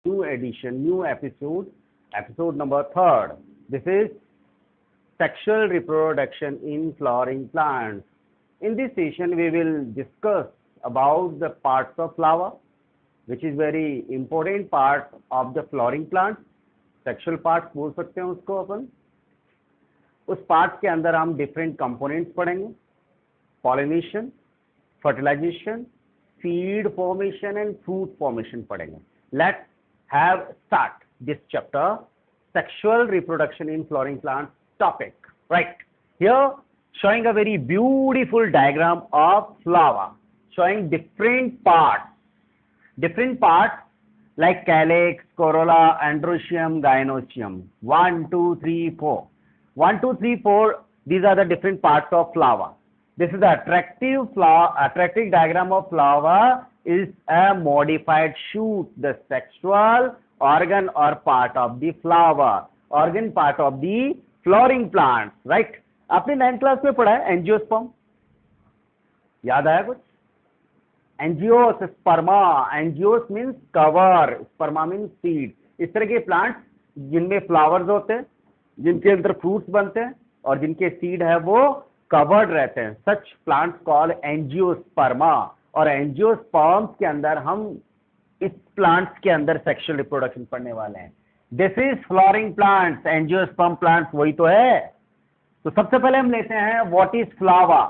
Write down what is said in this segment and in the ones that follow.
new edition, new episode, episode number 3rd. This is sexual reproduction in flowering plants. In this session, we will discuss about the parts of flower, which is very important part of the flowering plant. Sexual parts बोल सकते हैं उसको अपन. उस part के अंदर हम different components पढ़ेंगे. Pollination, fertilization, seed formation and fruit formation पढ़ेंगे. Let's have start this chapter, sexual reproduction in flowering plants topic. Right here, showing a very beautiful diagram of flower, showing different parts like calyx, corolla, androecium, gynoecium. 1, 2, 3, 4. 1, 2, 3, 4. These are the different parts of flower. This is the attractive diagram of flower is a modified shoot, the sexual organ or part of the flower, organ part of the flowering plant. Right? आपने 9th class में पढ़ा है angiosperm, याद आया कुछ? Angios, sperma. Angios means cover, sperma means seed. इस तरह के प्लांट्स जिनमें फ्लावर्स होते हैं, जिनके अंदर फ्रूट्स बनते हैं और जिनके सीड है वो कवर्ड रहते हैं, सच प्लांट्स कॉल एंजियोस्पर्मा. और एंजियोस्पर्म्स के अंदर हम इस प्लांट्स के अंदर सेक्सुअल रिप्रोडक्शन पढ़ने वाले हैं. This is flowering plants, angiosperm plants वही तो है. तो सबसे पहले हम लेते हैं what is flower.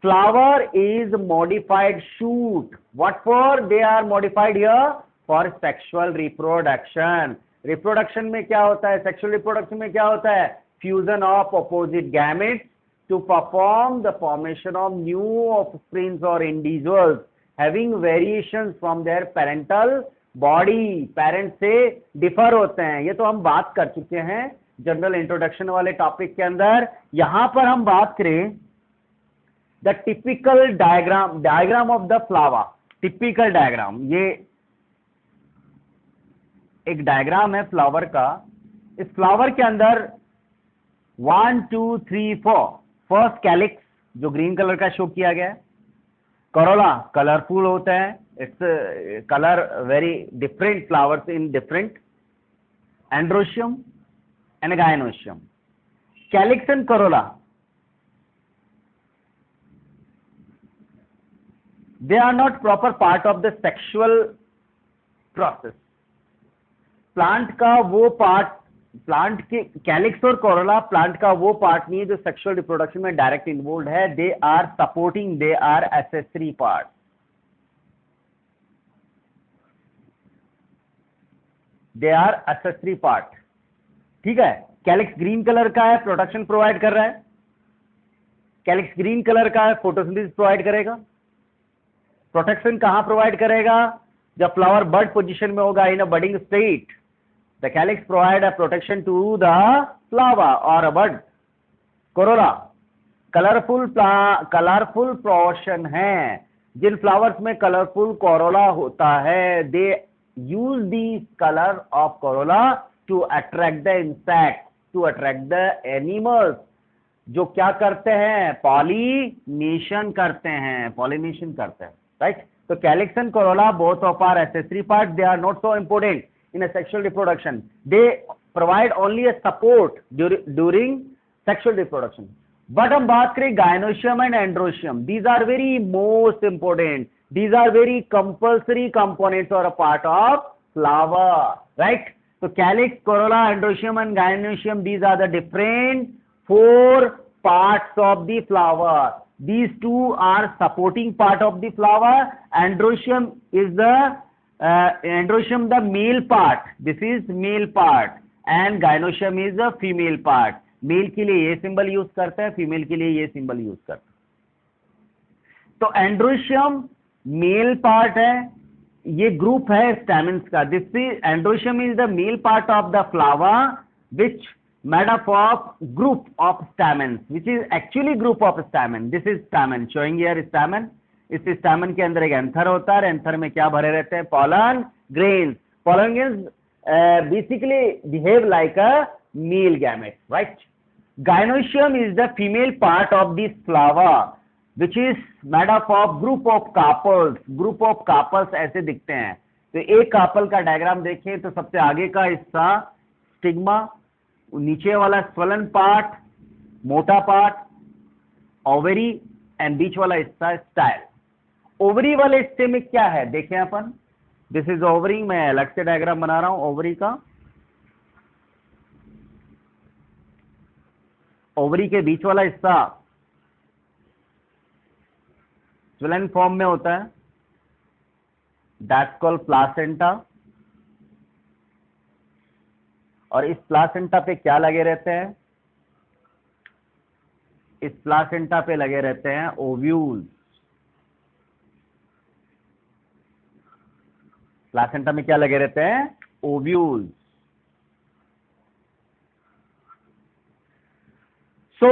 Flower is modified shoot. What for? They are modified here for sexual reproduction. Reproduction में क्या होता है? सेक्सुअल रिप्रोडक्शन में क्या होता है? Fusion of opposite gametes to perform the formation of new offsprings or individuals having variations from their parental body. Parent से differ होते हैं. ये तो हम बात कर चुके हैं जनरल इंट्रोडक्शन वाले टॉपिक के अंदर. यहां पर हम बात करें the typical diagram of the flower. Typical diagram, ये एक डायग्राम है फ्लावर का. इस फ्लावर के अंदर 1, 2, 3, 4. फर्स्ट कैलिक्स जो ग्रीन कलर का शो किया गया है. कोरोला कलरफुल होता है. It's colour very different flowers in different. Androecium and gynoecium. Calyx and corolla, they are not proper part of the sexual process. Plant का वो पार्ट, प्लांट के कैलिक्स और कोरोला प्लांट का वो पार्ट नहीं है जो सेक्सुअल रिप्रोडक्शन में डायरेक्ट इन्वॉल्व है. They are supporting, they are accessory part. They are accessory part. ठीक है. कैलिक्स ग्रीन कलर का है, प्रोटेक्शन प्रोवाइड कर रहा है. कैलिक्स ग्रीन कलर का है, फोटोसिंथेसिस प्रोवाइड करेगा. प्रोटेक्शन कहां प्रोवाइड करेगा? जब फ्लावर बड पोजीशन में होगा, in a budding state, the calyx provide a protection to the flower or a bud. Corolla colourful portion है. जिन फ्लावर्स में कलरफुल कोरोला होता है, they use the colour of corolla to attract the insect, to attract the animals, जो क्या करते हैं? Pollination करते हैं. राइट? तो calyx and corolla both of are accessory part. They are not so important in a sexual reproduction. They provide only a support during sexual reproduction. But हम बात करें gynoecium and androecium. These are very most important. These are very compulsory components or a part of flower. Right? So calyx, corolla, androecium and gynoecium, these are the different 4 parts of the flower. These two are supporting part of the flower. Androecium is the androecium the male part. This is male part and gynoecium is the female part. Male के लिए ये symbol use करते हैं, female के लिए ये symbol use करते हैं. तो एंड्रोशियम मेल पार्ट है. ये ग्रुप है स्टैमेंस का. This is androecium is the male part of the flower which made up of group of stamens, which is actually group of stamen. This is stamen, showing here stamen. इस stamen के अंदर एक anther होता है. Anther में क्या भरे रहते हैं? Pollen grains. Pollen grains basically behave like a male gamete. Right? Gynoecium is the female part of this flower which is made up of group of carpels. Group of carpels ऐसे दिखते हैं. तो एक कार्पल का diagram देखें तो सबसे आगे का हिस्सा स्टिग्मा, नीचे वाला स्वलन पार्ट, मोटा पार्ट, ओवरी एंड बीच वाला हिस्सा स्टाइल। ओवरी वाले हिस्से में क्या है देखें अपन, दिस इज ओवरी, मैं अलग से डायग्राम बना रहा हूं ओवरी का। ओवरी के बीच वाला हिस्सा स्वलन फॉर्म में होता है, दैट्स कॉल्ड प्लासेंटा। और इस प्लासेंटा पे क्या लगे रहते हैं, इस प्लासेंटा पे लगे रहते हैं ओव्यूल्स। प्लासेंटा में क्या लगे रहते हैं, ovules. So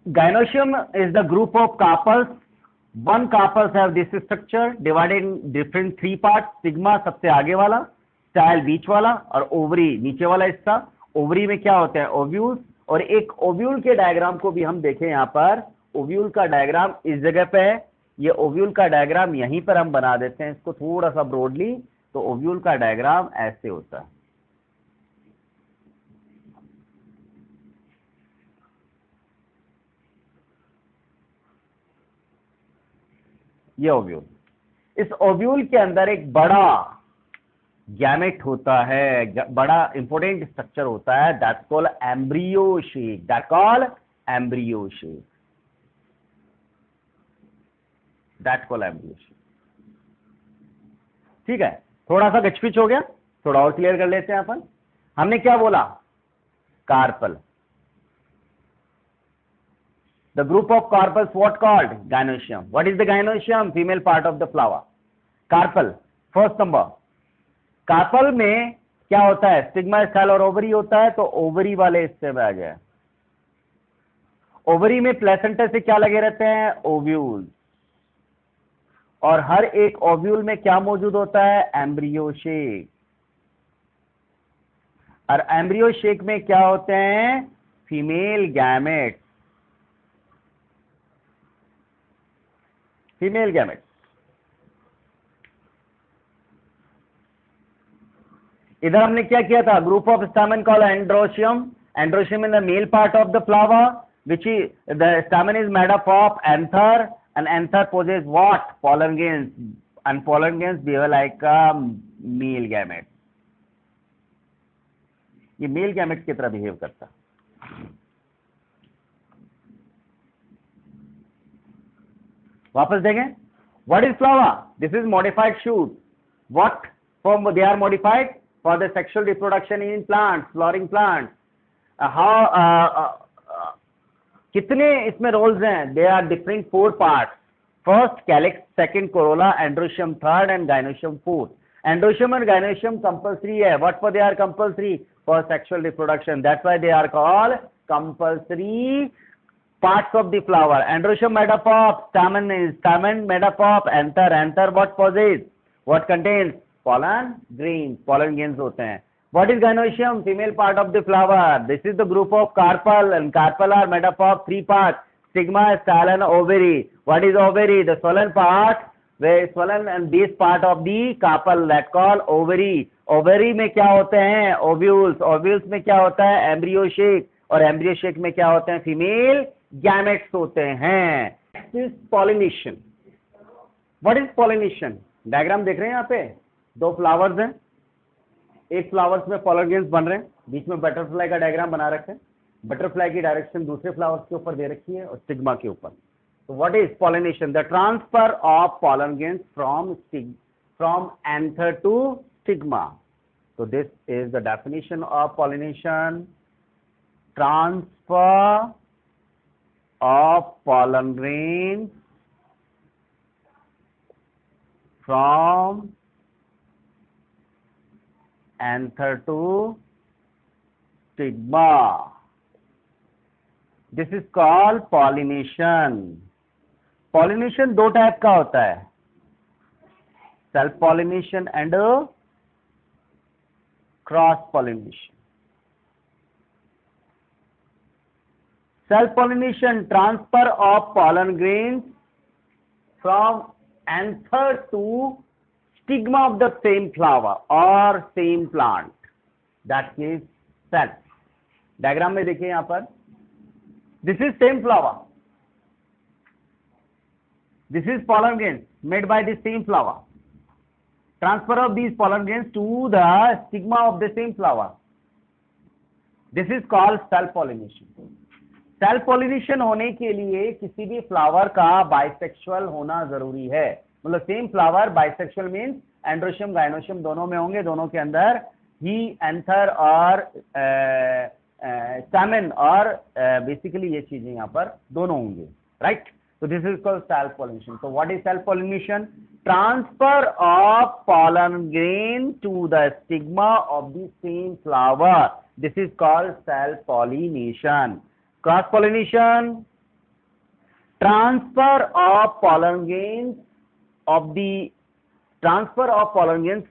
gynoecium is the group of carpels. One carpels have this structure divided in different three parts, stigma सबसे आगे वाला, स्टाइल बीच वाला, और ओवरी नीचे वाला हिस्सा। ओवरी में क्या होते हैं, ओव्यूल्स। और एक ओव्यूल के डायग्राम को भी हम देखें, यहां पर ओव्यूल का डायग्राम इस जगह पे है, ये ओव्यूल का डायग्राम यहीं पर हम बना देते हैं इसको थोड़ा सा ब्रॉडली। तो ओव्यूल का डायग्राम ऐसे होता है, ये ओव्यूल। इस ओव्यूल के अंदर एक बड़ा गैमेट होता है, बड़ा इंपॉर्टेंट स्ट्रक्चर होता है, that's called embryo shake, that called embryo shake, that called embryo shake. ठीक है, थोड़ा सा गचपिच हो गया, थोड़ा और क्लियर कर लेते हैं अपन। हमने क्या बोला, carpel, the group of carpels what called, gynoecium. What is the gynoecium, female part of the flower, carpel। first number, carpel में क्या होता है, स्टिग्मा, स्टाइल और ओवरी होता है। तो ओवरी वाले हिस्से में आ गया, ओवरी में प्लेसेंटा से क्या लगे रहते हैं, ओव्यूल। और हर एक ओव्यूल में क्या मौजूद होता है, एम्ब्रियो शेक। और एम्ब्रियो शेक में क्या होते हैं, फीमेल गैमेट, फीमेल गैमेट। इधर हमने क्या किया था, group of stamen called androecium, androecium in the male part of the flower, which is the stamen is made up of anther, and anther possess what, pollen grains, and pollen grains behave like a male gamete। ये male gamete की तरह behave करता। वापस देखें, what is flower, this is modified shoot, what for they are modified for the sexual reproduction in plant, flowering plant. How कितने इसमें roles हैं, they are differing 4 part, first calyx, second corolla, androecium third and gynoecium fourth. Androecium और gynoecium compulsory है, what for they are compulsory, for sexual reproduction, that's why they are called compulsory parts of the flower। Androecium made up of stamen, is stamen made up of anther, anther what possess, what contains pollen grains, pollen grains होते हैं। What is gynoecium, female part of the flower, this is the group of carpel, and carpel are made up of 3 parts, stigma, style and ovary। What is ovary, the swollen part, where swollen and this part of the carpel that called ovary। ovary में क्या होते हैं, ovules, ovules में क्या होता है, embryo shake, और embryo shake में क्या होते हैं, female गैमेट्स होते हैं। Next is pollination. What is pollination, diagram देख रहे हैं, यहाँ पे 2 फ्लावर्स हैं, एक फ्लावर्स में पॉलन ग्रेन्स बन रहे हैं, बीच में बटरफ्लाई का डायग्राम बना रखे हैं, बटरफ्लाई की डायरेक्शन दूसरे फ्लावर्स के ऊपर दे रखी है और स्टिग्मा के ऊपर। तो what is pollination, the transfer of pollen grains from anther to stigma. तो this is the definition of pollination, transfer of pollen grains from anther to stigma, this is called pollination। pollination 2 type का होता है, self pollination and cross pollination. Self-pollination, transfer of pollen grains from anther to stigma of the same flower or same plant, that is cell. Diagram में देखिए यहां पर, this is same flower, this is pollen grains made by the same flower. Transfer of these pollen grains to the stigma of the same flower, this is called self pollination. Self pollination होने के लिए किसी भी flower का bisexual होना जरूरी है, मतलब same flower bisexual means androecium gynoecium दोनों में होंगे, दोनों के अंदर ही एंथर और स्टैमेन और बेसिकली ये चीजें यहाँ पर दोनों होंगे, right. So this is called self pollination. So what is self pollination? Transfer of pollen grain to the stigma of the same flower. This is called self pollination. Cross pollination, transfer of pollen grains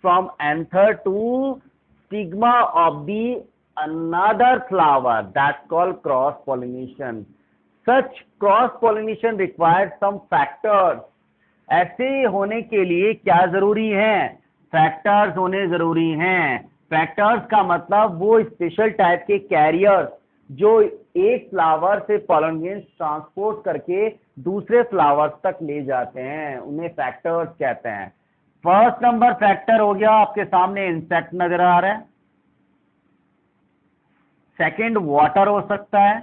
from anther to stigma of the another flower. That's called cross pollination. Such cross pollination requires some factors. ऐसे होने के लिए क्या जरूरी है? Factors होने जरूरी हैं. फैक्टर्स का मतलब वो स्पेशल टाइप के कैरियर्स जो एक फ्लावर से पॉलन ग्रेन्स ट्रांसपोर्ट करके दूसरे फ्लावर्स तक ले जाते हैं, उन्हें फैक्टर्स कहते हैं. फर्स्ट नंबर फैक्टर हो गया, आपके सामने इंसेक्ट नजर आ रहा है. सेकंड वाटर हो सकता है,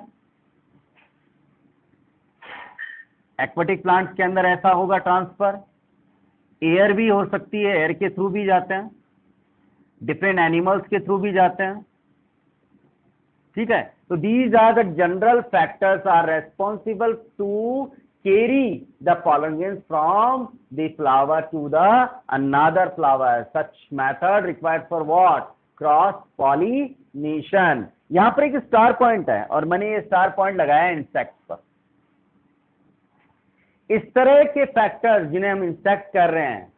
एक्वेटिक प्लांट्स के अंदर ऐसा होगा ट्रांसफर. एयर भी हो सकती है, एयर के थ्रू भी जाते हैं, डिफरेंट एनिमल्स के थ्रू भी जाते हैं, ठीक है. तो these are the general factors are responsible to carry the pollen grains from the flower to the another flower. Such method required for what? Cross pollination. यहां पर एक स्टार पॉइंट है और मैंने ये स्टार पॉइंट लगाया है इंसेक्ट पर. इस तरह के फैक्टर्स जिन्हें हम इंसेक्ट कर रहे हैं,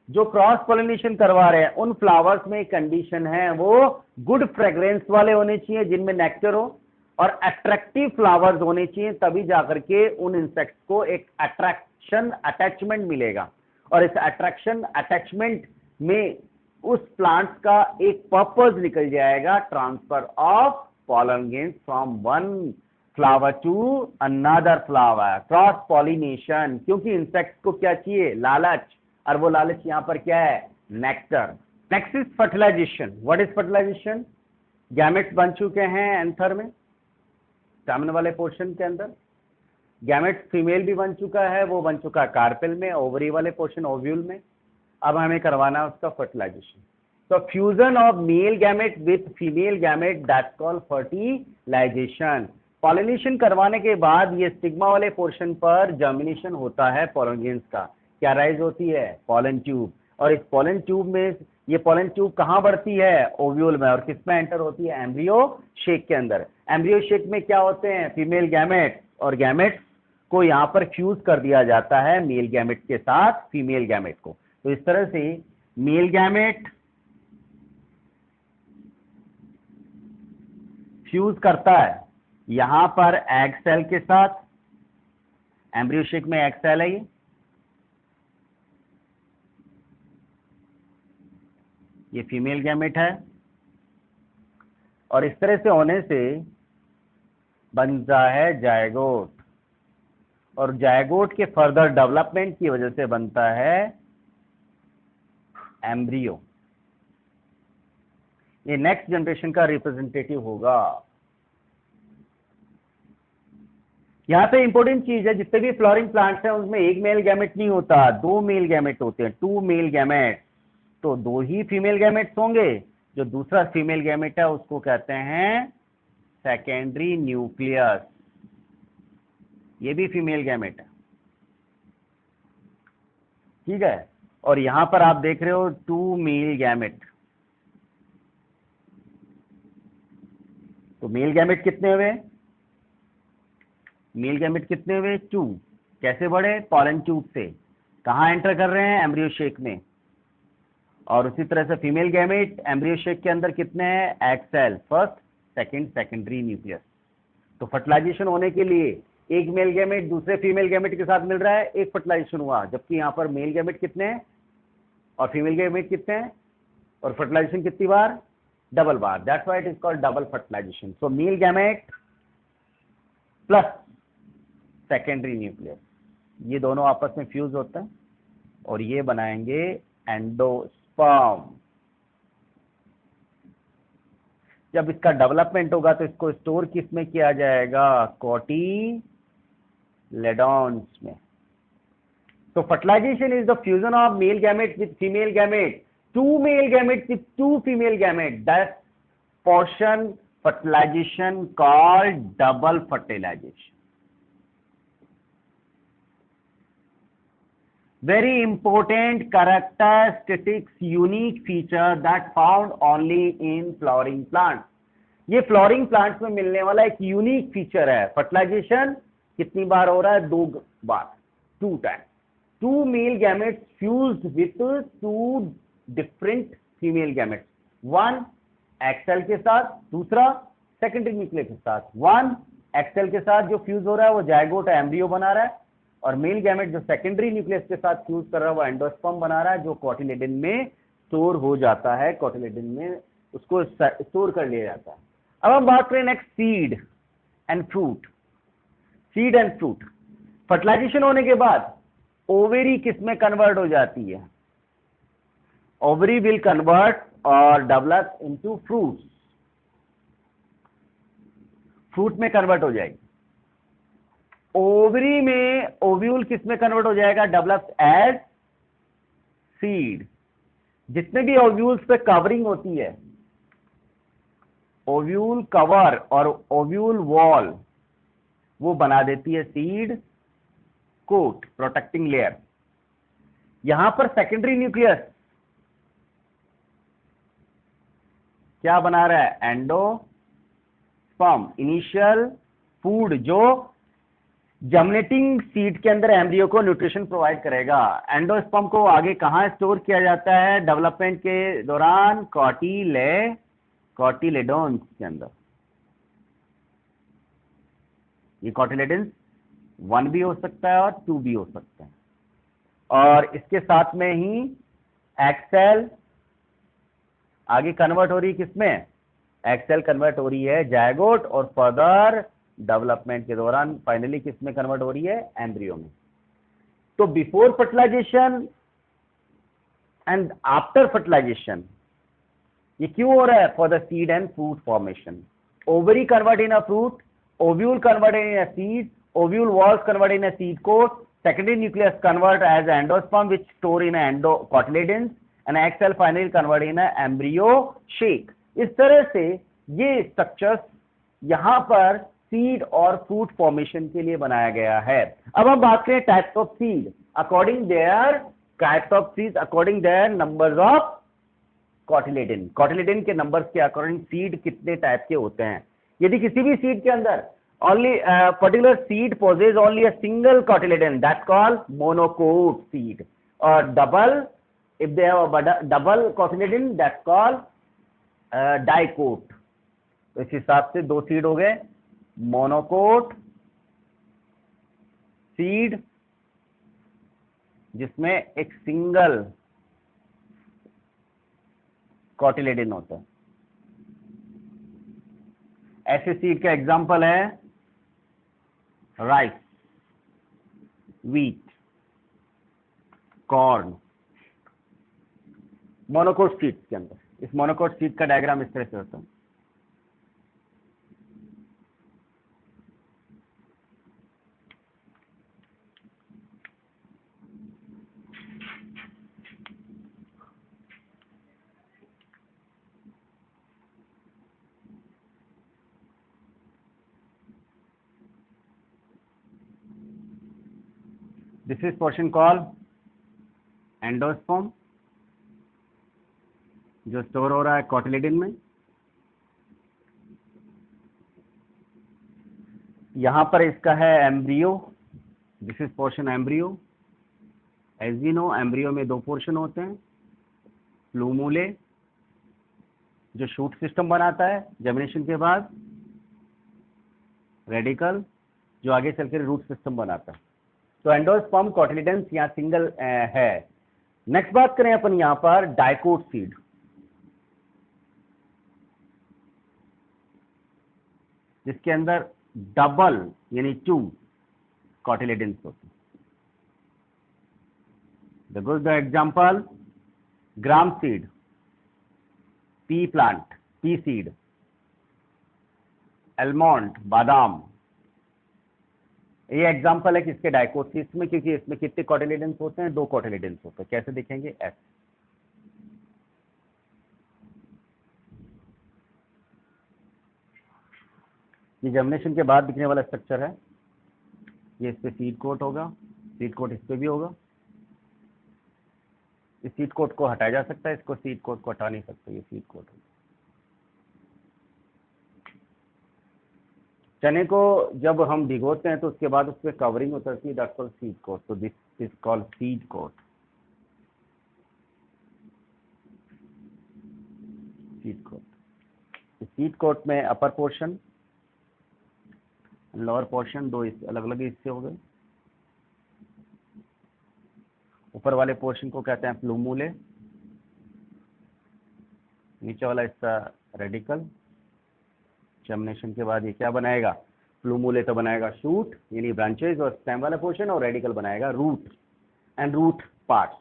जो क्रॉस पॉलिनेशन करवा रहे हैं, उन फ्लावर्स में एक कंडीशन है, वो गुड फ्रेग्रेंस वाले होने चाहिए जिनमें नेक्टर हो और अट्रैक्टिव फ्लावर्स होने चाहिए, तभी जाकर के उन इंसेक्ट्स को एक अट्रैक्शन अटैचमेंट मिलेगा. और इस अट्रैक्शन अटैचमेंट में उस प्लांट्स का एक पर्पस निकल जाएगा, transfer of pollen grains from one flower to another flower, cross pollination. क्योंकि इंसेक्ट्स को क्या चाहिए? लालच, और वो लालच यहाँ पर क्या है? Nectar. Next is fertilisation. What is fertilisation? Gametes बन चुके हैं एंथर में, स्टैमेन वाले पोर्शन के अंदर. गैमेट्स फीमेल भी बन चुका है, वो बन चुका है कार्पेल में, ओवरी वाले पोर्शन ओव्यूल में. अब हमें करवाना है उसका फर्टिलाइजेशन. तो fusion of male gamete with female gamete, that's called fertilisation. Pollination करवाने के बाद ये स्टिग्मा वाले पोर्शन पर जर्मिनेशन होता है पॉलन ग्रेन्स का. क्या राइज होती है? Pollen tube. और इस पॉलन ट्यूब में, ये पॉलन ट्यूब कहाँ बढ़ती है? ओव्यूल में. और किसमें एंटर होती है? एम्ब्रियो शेक के अंदर. एम्ब्रियो शेक में क्या होते हैं? फीमेल गैमेट, और गैमेट को यहाँ पर फ्यूज कर दिया जाता है मेल गैमेट के साथ फीमेल गैमेट को. तो इस तरह से मेल गैमेट फ्यूज करता है यहां पर एग सेल के साथ. एम्ब्रियो शेक में एग सेल है, ये फीमेल गैमेट है. और इस तरह से होने से बनता है जायगोट, और जायगोट के फर्दर डेवलपमेंट की वजह से बनता है एम्ब्रियो. ये नेक्स्ट जनरेशन का रिप्रेजेंटेटिव होगा. यहां पे इंपॉर्टेंट चीज है, जितने भी फ्लोरिंग प्लांट्स हैं उनमें एक मेल गैमेट नहीं होता, दो मेल गैमेट होते हैं, टू मेल गैमेट. तो दो ही फीमेल गैमेट्स होंगे. जो दूसरा फीमेल गैमेट है उसको कहते हैं सेकेंडरी न्यूक्लियस. ये भी फीमेल गैमेट है, ठीक है. और यहां पर आप देख रहे हो टू मेल गैमेट. तो मेल गैमेट कितने हुए? मेल गैमेट कितने हुए? 2. कैसे बढ़े? पॉलन ट्यूब से. कहां एंटर कर रहे हैं? एम्ब्रियो शेक में. और उसी तरह से फीमेल गैमेट एम्ब्रियो शेक के अंदर कितने हैं? Egg cell, first, second, secondary nucleus. तो फर्टिलाइजेशन होने के लिए एक मेल गैमेट दूसरे फीमेल गैमेट के साथ मिल रहा है, एक फर्टिलाइजेशन हुआ. जबकि यहाँ पर मेल गैमेट कितने हैं? और फीमेल गैमेट कितने हैं, और फर्टिलाइजेशन कितनी बार, डबल बार, that's why it is called double fertilization. So male gamete plus secondary nucleus, ये दोनों आपस में फ्यूज होते हैं और ये बनाएंगे एंडोस्पर्म। जब इसका डेवलपमेंट होगा तो इसको स्टोर किस में किया जाएगा, कोटिलेडॉन्स में। So fertilization is the fusion of male gamete with female gamete, two male gametes with two female gametes. That portion fertilization called double fertilization. Very important characteristics, unique feature that found only in flowering plants. ये flooring plants में मिलने वाला एक unique feature है। Fertilisation कितनी बार हो रहा है, 2 बार, 2 time. 2 male gametes fused with 2 different female gametes, 1 egg cell के साथ, दूसरा सेकेंडरी न्यूक्लियस के साथ। 1 एक्सेल के साथ जो फ्यूज हो रहा है वो जायगोट एम्ब्रियो बना रहा है, और मेल गैमेट जो सेकेंडरी न्यूक्लियस के साथ फ्यूज कर रहा है वो एंडोस्पर्म बना रहा है, जो कोटिलेडन में स्टोर हो जाता है, कोटिलेडन में उसको स्टोर कर लिया जाता है। अब हम बात करें next seed and fruit. Seed and fruit, fertilisation होने के बाद ओवेरी किस में कन्वर्ट हो जाती है, ओवरी विल कन्वर्ट और डेवलप इनटू फ्रूट्स, फ्रूट में कन्वर्ट हो जाएगी। ओवरी में ओव्यूल किस में कन्वर्ट हो जाएगा, डेवलप एज सीड। जितने भी ओव्यूल्स पे कवरिंग होती है, ओव्यूल कवर और ओव्यूल वॉल, वो बना देती है सीड कोट, प्रोटेक्टिंग लेयर। यहां पर सेकेंडरी न्यूक्लियस क्या बना रहा है, एंडोस्पर्म, इनिशियल फूड जो जर्मिनेटिंग सीड के अंदर एम्ब्रियो को न्यूट्रिशन प्रोवाइड करेगा। एंडोस्पर्म को आगे कहां स्टोर किया जाता है डेवलपमेंट के दौरान, कोटिलेडॉन्स के अंदर। ये कोटिलेडॉन्स 1 भी हो सकता है और 2 भी हो सकता है, और इसके साथ में ही एक्सेल आगे कन्वर्ट हो रही है किसमें, एक्सेल कन्वर्ट हो रही है जायगोट, और फर्दर डेवलपमेंट के दौरान फाइनली किसमें कन्वर्ट हो रही है, एम्ब्रियो में। तो before fertilisation and after fertilisation ये क्यों हो रहा है, for the seed and fruit formation. Ovary convert in a fruit, ovule convert in a seed, ovule walls convert in a seed coat, secondary nucleus convert as endosperm which store in a endocotyledons, and egg cell finally convert in a embryo shake। इस तरह से ये structures यहां पर seed और fruit formation के लिए बनाया गया है। अब हम बात करें types of seed according their, types of seed according their numbers of cotyledon. Cotyledon के नंबर्स के अकॉर्डिंग सीड कितने टाइप के होते हैं। यदि किसी भी सीड के अंदर only particular seed possesses only a single cotyledon, that's called monocot seed, or double, if they have a double cotyledon, that's called dicot। तो इस हिसाब से 2 सीड हो गए, मोनोकोट सीड जिसमें एक सिंगल कोटिलेडन होता है। ऐसे सीड का एग्जांपल है rice, wheat, corn, monocot seed के अंदर। इस मोनोकोट सीड का डायग्राम इस तरह से होता है। This is portion called endosperm जो स्टोर हो रहा है कोटिलेडन में। यहां पर इसका है embryo, this is portion embryo. As we know embryo में 2 पोर्शन होते हैं, प्लूमुले जो शूट सिस्टम बनाता है जर्मिनेशन के बाद, रेडिकल जो आगे चलकर रूट सिस्टम बनाता है। तो एंडोस्पर्म कोटिलेडन्स यहाँ सिंगल है, नेक्स्ट बात करें अपन यहां पर डाइकोट सीड, जिसके अंदर डबल यानी 2 कॉटिलेडन्स होते हैं। The good example gram seed, P plant, P seed, almond बादाम, ये एग्जांपल है किसके, डाइकोट सीड्स में, क्योंकि इसमें कितने कॉटिलेडन्स होते हैं, 2 कॉटिलेडन्स होते हैं। कैसे दिखेंगे, ऐसे। ये जर्मिनेशन के बाद दिखने वाला स्ट्रक्चर है। ये इस पे सीड कोट होगा, सीड कोट इस पे भी होगा। इस सीड कोट को हटाया जा सकता है, इसको सीड कोट को हटा नहीं सकते, ये सीड कोट होगा। चने को जब हम भिगोते हैं तो उसके बाद उस पर कवरिंग उतरती है, दैट्स कॉल्ड सीड कोट। तो this is called seed coat. Seed coat, seed coat में अपर पोर्शन, लोअर पोर्शन, 2 अलग अलग हिस्से हो गए। ऊपर वाले पोर्शन को कहते हैं प्लूमुले, नीचे वाला हिस्सा रेडिकल। जर्मिनेशन के बाद ये क्या बनाएगा, प्लूमुले तो बनाएगा शूट यानी ब्रांचेज और स्टेम वाला पोर्शन, और रेडिकल बनाएगा रूट एंड रूट पार्ट।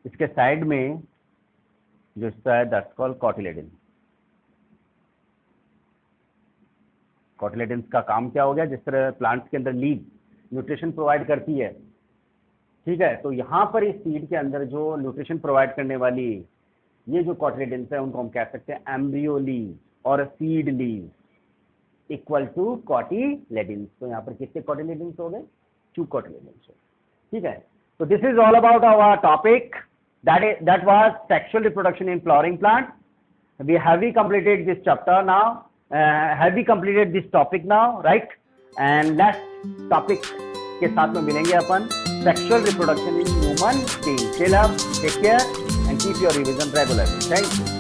इसके साइड में जो हिस्सा है दैट्स कॉल्ड कॉटिलेडन। कॉटिलेडन्स का काम क्या हो गया, जिस तरह प्लांट्स के अंदर लीव न्यूट्रिशन प्रोवाइड करती है, ठीक है, तो यहाँ पर इस सीड के अंदर जो न्यूट्रिशन प्रोवाइड करने वाली ये जो कॉटिलेडन्स है उनको हम कह सकते हैं एम्ब्रियो लीव और seed leaf equal to cotyledons. तो यहाँ पर कितने कॉटिलेडन्स हो गए, 2 कॉटिलेडन्स। ठीक है, तो this is all about our topic, that was sexual reproduction in flowering plant. Have we completed this chapter now? Have we completed this topic now, right? And next topic के साथ में मिलेंगे अपन, sexual reproduction in human being. Till up, take care and keep your revision regularly. Thank you.